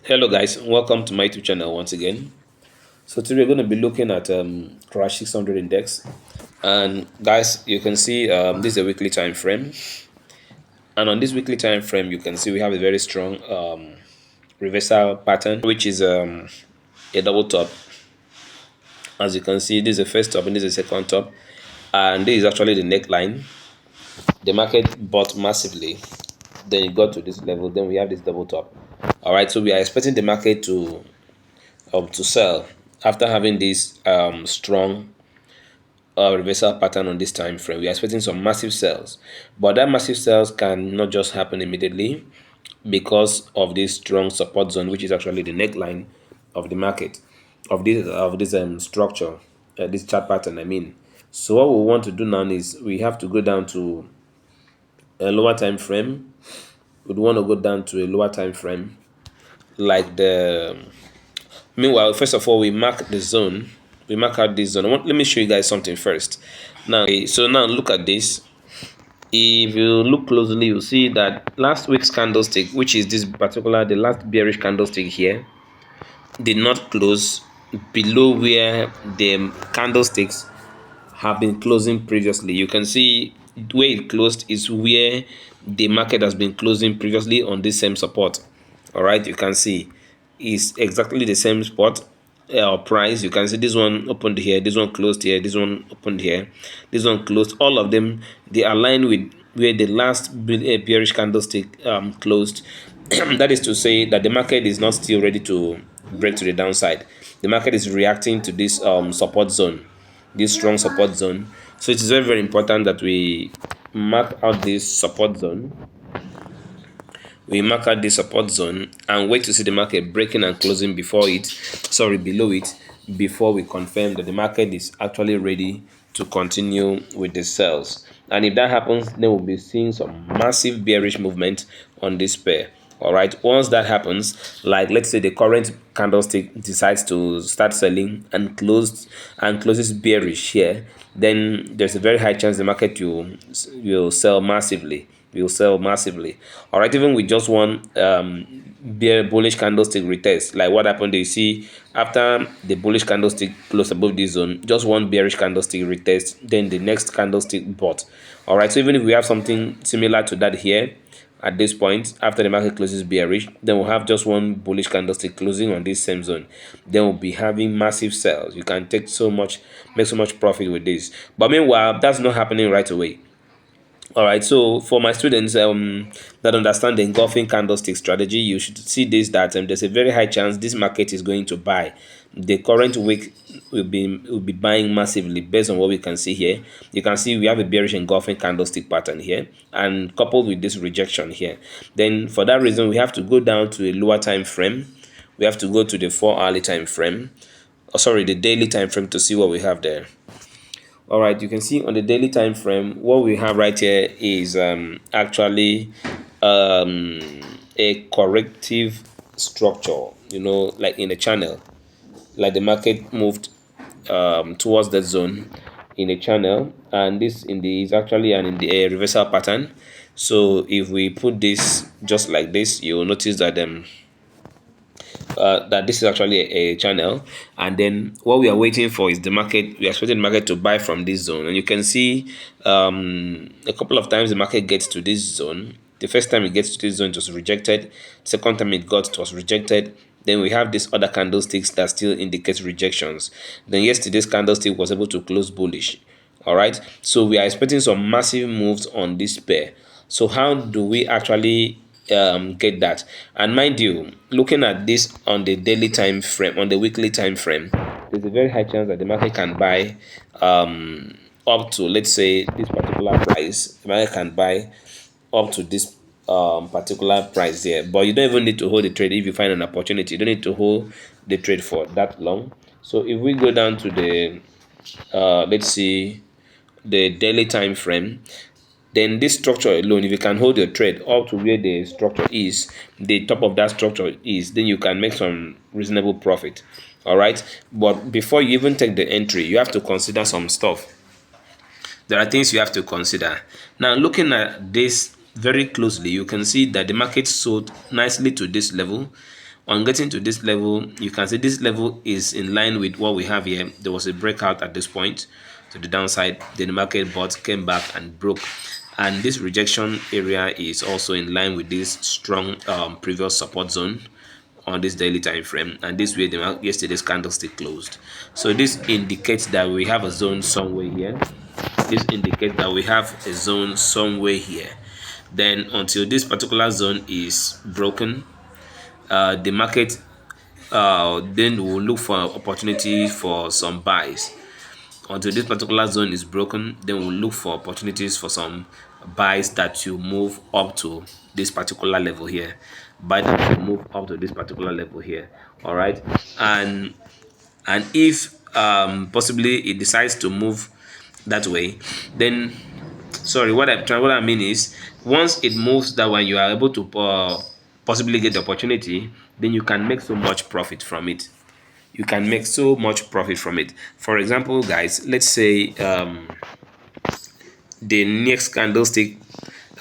Hello guys, welcome to my YouTube channel once again. So today we're going to be looking at crash 600 index, and guys, you can see this is a weekly time frame, and on this weekly time frame you can see we have a very strong reversal pattern, which is a double top. As you can see, this is the first top and this is the second top, and this is actually the neckline. The market bought massively, then it got to this level, then we have this double top. All right, so we are expecting the market to sell after having this strong reversal pattern on this time frame. We are expecting some massive sales, but that massive sales can not just happen immediately because of this strong support zone, which is actually the neckline of the market of this structure, this chart pattern. I mean, so what we want to do now is we have to go down to a lower time frame. We'd want to go down to a lower time frame, like the meanwhile, first of all, we mark the zone. We mark out this zone. Let me show you guys something first. Now, so now look at this. If you look closely, you'll see that last week's candlestick, which is this particular, the last bearish candlestick here, did not close below where the candlesticks have been closing previously. You can see where it closed is where the market has been closing previously on this same support. All right, you can see is exactly the same spot price. You can see this one opened here, this one closed here, this one opened here, this one closed. All of them, they align with where the last bearish candlestick closed. That is to say that the market is not still ready to break to the downside. The market is reacting to this support zone, this strong support zone. So it is very, very important that we mark out this support zone. We mark out the support zone and wait to see the market breaking and closing below it, before we confirm that the market is actually ready to continue with the sales. And if that happens, then we'll be seeing some massive bearish movement on this pair. All right, once that happens, like let's say the current candlestick decides to start selling and closes bearish here, then there's a very high chance the market will sell massively. All right, even with just one bullish candlestick retest, like what happened, you see after the bullish candlestick closed above this zone, just one bearish candlestick retest, then the next candlestick bought. All right, so even if we have something similar to that here at this point, after the market closes bearish, then we'll have just one bullish candlestick closing on this same zone, then we'll be having massive sales. You can make so much profit with this, but meanwhile that's not happening right away. All right, so for my students that understand the engulfing candlestick strategy, you should see this, that there's a very high chance this market is going to buy. The current week will be buying massively based on what we can see here. You can see we have a bearish engulfing candlestick pattern here, and coupled with this rejection here. Then for that reason, we have to go down to a lower time frame. We have to go to the 4-hourly time frame. Oh, sorry, the daily time frame, to see what we have there. All right, you can see on the daily time frame what we have right here is actually a corrective structure, like in a channel, like the market moved towards that zone in a channel, and this is actually an in the a reversal pattern. So if we put this just like this, you'll notice that that this is actually a channel, and then what we are waiting for is the market. We are expecting the market to buy from this zone, and you can see a couple of times the market gets to this zone. The first time it gets to this zone, it was rejected. Second time it was rejected. Then we have these other candlesticks that still indicate rejections. Then yesterday's candlestick was able to close bullish. All right, so we are expecting some massive moves on this pair. So how do we actually get that? And mind you, looking at this on the daily time frame, on the weekly time frame, there's a very high chance that the market can buy up to, let's say, this particular price. The market can buy up to this particular price there, but you don't even need to hold the trade. If you find an opportunity, you don't need to hold the trade for that long. So if we go down to the let's see, the daily time frame, then this structure alone, if you can hold your trade up to where the structure is, the top of that structure is, then you can make some reasonable profit. All right, but before you even take the entry, you have to consider some stuff. There are things you have to consider. Now, looking at this very closely, you can see that the market sold nicely to this level. On getting to this level, you can see this level is in line with what we have here. There was a breakout at this point to the downside, then the market bought, came back and broke, and this rejection area is also in line with this strong previous support zone on this daily time frame, and this way yesterday's candlestick closed. So this indicates that we have a zone somewhere here. This indicates that we have a zone somewhere here. Then until this particular zone is broken, the market then will look for opportunity for some buys. Until this particular zone is broken, then we'll look for opportunities for some buys that you move up to this particular level here. Buy that will move up to this particular level here. All right, and if possibly it decides to move that way, then sorry, what I mean is, once it moves that way, you are able to possibly get the opportunity, then you can make so much profit from it. You can make so much profit from it. For example, guys, let's say the next candlestick,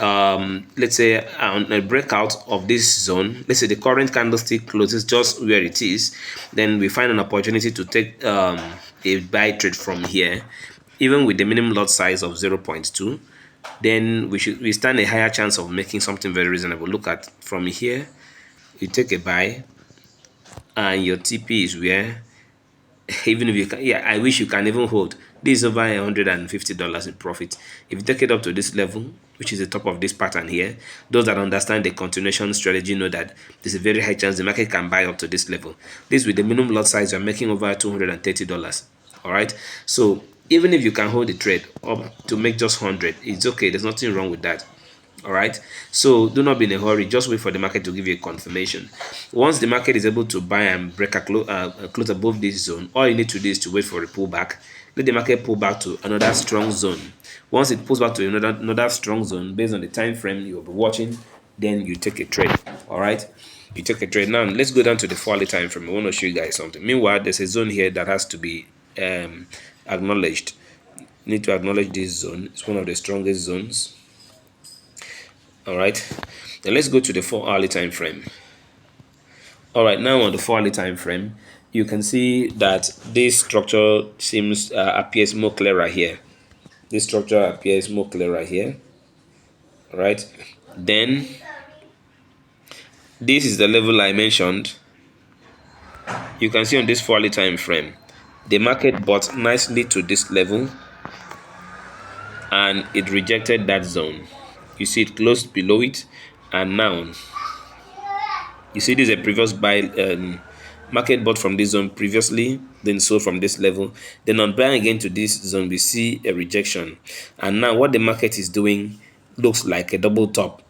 let's say on a breakout of this zone, let's say the current candlestick closes just where it is, then we find an opportunity to take a buy trade from here, even with the minimum lot size of 0.2, then we stand a higher chance of making something very reasonable. Look at from here, you take a buy and your TP is where, even if you can, yeah, I wish you can even hold this is over $150 in profit. If you take it up to this level, which is the top of this pattern here, those that understand the continuation strategy know that there's a very high chance the market can buy up to this level. This with the minimum lot size, you're making over $230. All right, so even if you can hold the trade up to make just 100, it's okay. There's nothing wrong with that. All right, so do not be in a hurry. Just wait for the market to give you a confirmation. Once the market is able to buy and break a close above this zone, all you need to do is to wait for a pullback. Let the market pull back to another strong zone. Once it pulls back to another strong zone, based on the time frame you'll be watching, then you take a trade. All right, you take a trade. Now let's go down to the 4-hourly time frame. I want to show you guys something. Meanwhile, there's a zone here that has to be acknowledged. You need to acknowledge this zone. It's one of the strongest zones. All right, then let's go to the 4-hourly time frame. All right, now on the 4-hourly time frame, you can see that this structure seems appears more clearer here. This structure appears more clearer here. All right, then this is the level I mentioned. You can see on this 4-hourly time frame, the market bought nicely to this level and it rejected that zone. You see it closed below it, and now you see this is a previous buy. Market bought from this zone previously, then sold from this level. Then on buying again to this zone, we see a rejection, and now what the market is doing looks like a double top.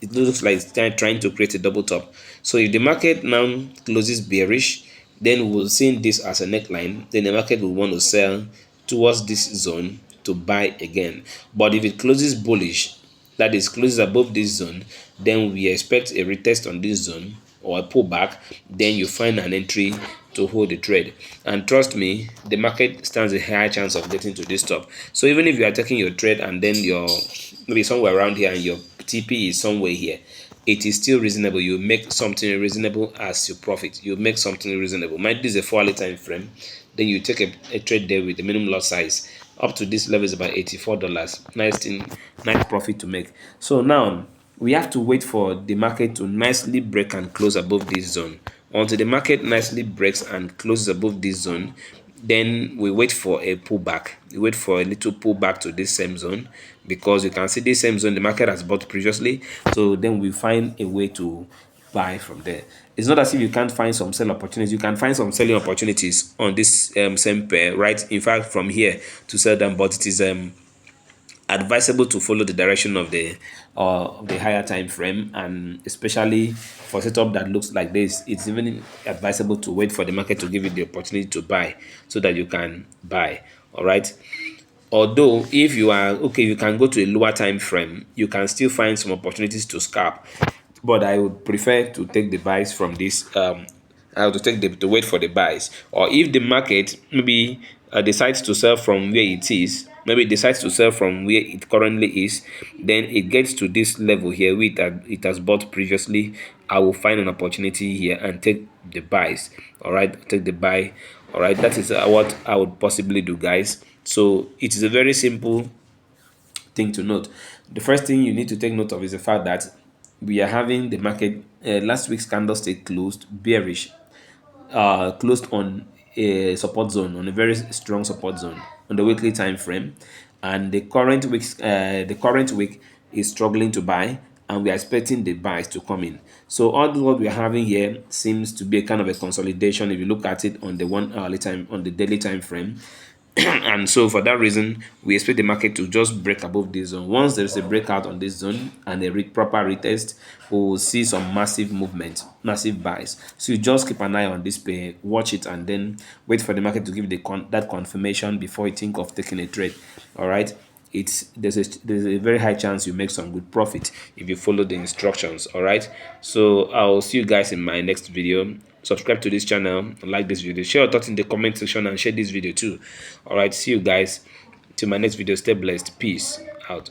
It looks like it's trying to create a double top. So if the market now closes bearish, then we'll see this as a neckline. Then the market will want to sell towards this zone to buy again. But if it closes bullish, that is closes above this zone, then we expect a retest on this zone or a pullback. Then you find an entry to hold the trade, and trust me, the market stands a higher chance of getting to this top. So even if you are taking your trade and then you're maybe somewhere around here and your TP is somewhere here, it is still reasonable. You make something reasonable as your profit. You make something reasonable. Mind this is a 4-hourly time frame. Then you take a trade there with the minimum lot size. Up to this level is about $84. Nice thing, nice profit to make. So now we have to wait for the market to nicely break and close above this zone. Until the market nicely breaks and closes above this zone, then we wait for a pullback. We wait for a little pullback to this same zone, because you can see this same zone the market has bought previously. So then we find a way to buy from there. It's not as if you can't find some sell opportunities. You can find some selling opportunities on this same pair, right? In fact, from here to sell them, but it is advisable to follow the direction of the higher time frame, and especially for setup that looks like this, it's even advisable to wait for the market to give you the opportunity to buy so that you can buy. All right, although if you are okay, you can go to a lower time frame, you can still find some opportunities to scalp, but I would prefer to take the buys from this I have to take to wait for the buys. Or if the market maybe decides to sell from where it is, maybe it decides to sell from where it currently is, then it gets to this level here where it has bought previously I will find an opportunity here and take the buys. All right, take the buy. All right, that is what I would possibly do, guys. So it is a very simple thing to note. The first thing you need to take note of is the fact that we are having the market, last week's candlestick closed bearish, closed on a support zone, on a very strong support zone on the weekly time frame, and the current week is struggling to buy, and we are expecting the buys to come in. So all what we are having here seems to be a kind of a consolidation if you look at it on the 1 hourly time, on the daily time frame. And so for that reason, we expect the market to just break above this zone. Once there's a breakout on this zone and a proper retest, we will see some massive movement, massive buys. So you just keep an eye on this pair, watch it, and then wait for the market to give that confirmation before you think of taking a trade. All right, there's a very high chance you make some good profit if you follow the instructions. All right, so I'll see you guys in my next video. Subscribe to this channel, like this video, share your thoughts in the comment section, and share this video too. All right, see you guys till my next video. Stay blessed. Peace out.